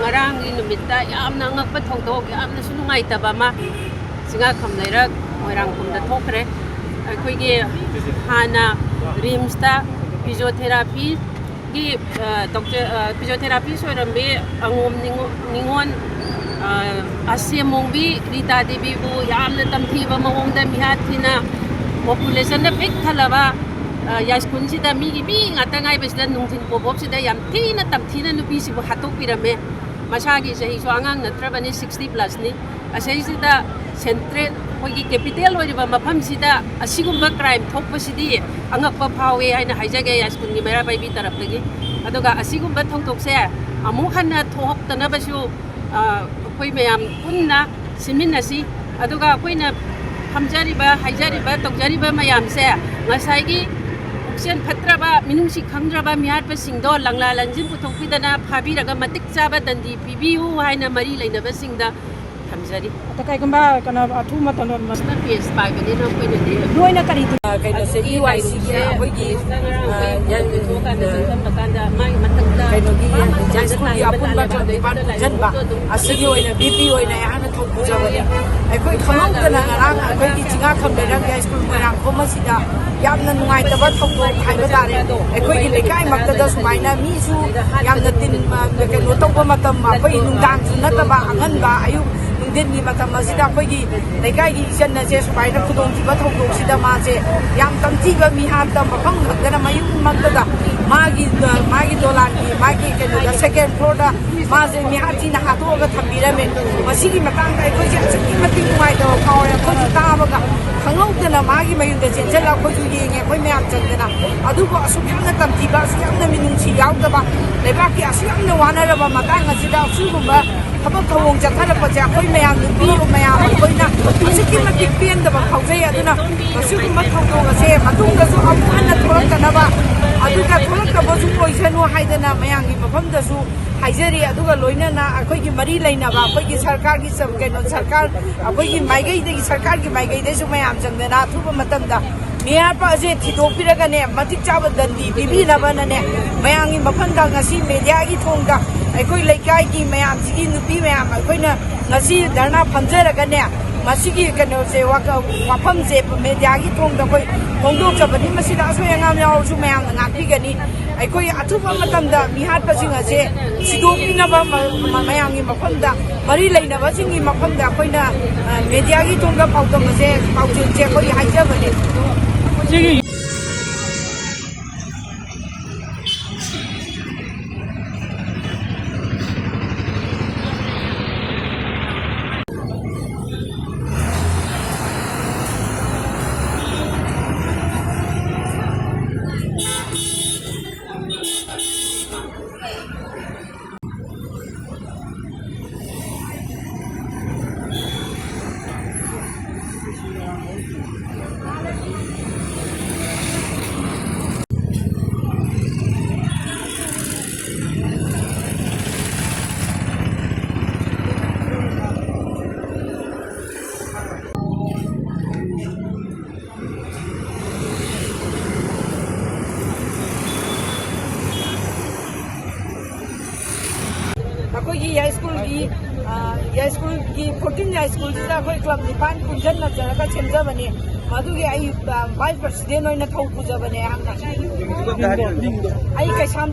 Ngaranggi numitta yamna ngakpa thongdok yamna su nungaitaba ma singa khamlairak moirangkhumda thokre aikoigi hana rims ta physiotherapy gi doctor physiotherapy soirambe angom ningon asemongbi Rita Devi bu yamna tamthiba mawongda mihathina population na big thalaba yaskun sida mi ngata ngai besda nungthin pobop sida yam thina tamthina nupi sibu hatok pirame masagi sahi so angang natrabani 60 plus ni asai sida central hoigi capital hoiba mafam sida asigumba crime thokpa sidi angakpa phawe haina haijage yaskun gi mera bai bi tarap lagi adoga asigumba thongtok se amu khanna thok tanabasu koi mayam punna siminasi adoga koina hamjariba haijariba tokjariba mayam se ngasai Sen Patraba, Minusi Kandraba, Miatpa Singdo, Langla, Lanjin, Putopidana, Pabiraga, Matik Saba, Dandi, Pibiu, Haina Marila, never sing the Hamzari. The Kaikamba can have a 2 months must not be a spy, but they don't win it. No, in a carita, kind of say, UIC, I see you in a BPO in a Hana Tokuzavani. I quite come and I quite teaching out from the guys from Komasida, Yamna Night about Haibadari. I quite in the guy, Makadas, Mina, Misu, Yamnatin, the Kanotomatam, Dance, Nataba, Ananda, you. Didn't give a Masida Pagi, the guy is in the spider could only but Sida Mase, Yam Tantiba, me had them upon the Mayu Magda, Magi Dolani, Magi, the second quarter, Maze, Mihatina, Hatoga, Tambiramen, Masiki Matanga, Kimati, my power, and Kotavaga, Hangotana, Magi, the Jella, Kotuing, and Pimam Jandana, Aduba, Sukana Tantiba, Siana Minuchi, Yautaba, Lebaki, Asiana, one of Matanga, Sida, Sumba. Habang jatara pa siya ko'y mayam nubi mayam ko'y na masiki matikpian da ba kausay ado na masiki matungtong kasi matungga so amuhan na tulak ka na ba aduga tulak ka ba so poison mo hayda na mayang mapam da so haizari aduga loina na ako'y mari lay na ba ako'y sarkar ki sab kano sarkar ako'y maigay da sarkar ki maigay da so mayam jang da na tuba matanda Miyar pa kasi tidopira ka ne matik chaba dandi bibi na ba na ne mayang mapanda ngasi media ki thongda Aikoy laikai ki mayam sigi nupi mayam aikoy na ngasi dharna phanjaraga ne masigi kano se wafam se media gi thong da koi thongdok chabani masida aso yangam yaw su mayam ngakpi gani aikoy athupa matam da mihat pasing ase sidopi na ba mayam gi mafam da mari laina ba singi mafam da koi na media gi thong da paudam ase paujin che koi haija bane या school की 14 या school जिदा कोई club निपान कुंजन न जरका चेंजा बने मधुगे आई vice president होइना थौ पूजा बने हमना आई कैसाम